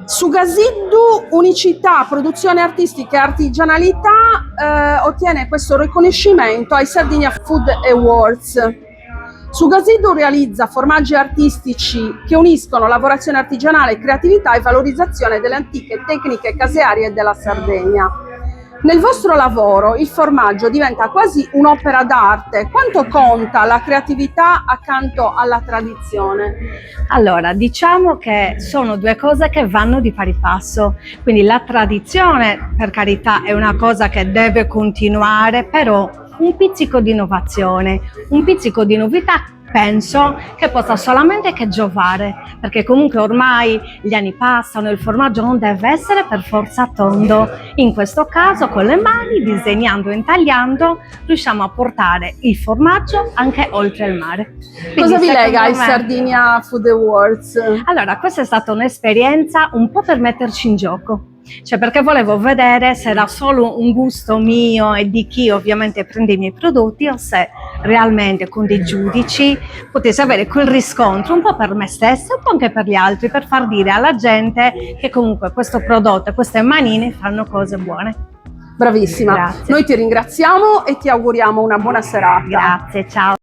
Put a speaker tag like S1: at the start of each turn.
S1: Su Gasiddu, unicità, produzione artistica e artigianalità, ottiene questo riconoscimento ai Sardinia Food Awards. Su Gasiddu realizza formaggi artistici che uniscono lavorazione artigianale, creatività e valorizzazione delle antiche tecniche casearie della Sardegna. Nel vostro lavoro il formaggio diventa quasi un'opera d'arte. Quanto conta la creatività accanto alla tradizione?
S2: Allora, diciamo che sono due cose che vanno di pari passo, quindi la tradizione, per carità, è una cosa che deve continuare, però un pizzico di innovazione, un pizzico di novità penso che possa solamente che giovare, perché comunque ormai gli anni passano e il formaggio non deve essere per forza tondo. In questo caso con le mani, disegnando e intagliando, riusciamo a portare il formaggio anche oltre il mare. Quindi,
S1: cosa vi lega ai
S2: me...
S1: Sardinia Food Awards?
S2: Allora, questa è stata un'esperienza un po' per metterci in gioco. Cioè, perché volevo vedere se era solo un gusto mio e di chi ovviamente prende i miei prodotti, o se realmente con dei giudici potessi avere quel riscontro un po' per me stessa e un po' anche per gli altri, per far dire alla gente che comunque questo prodotto e queste manine fanno cose buone.
S1: Bravissima.
S2: Grazie.
S1: Noi ti ringraziamo e ti auguriamo una buona serata.
S2: Grazie, ciao.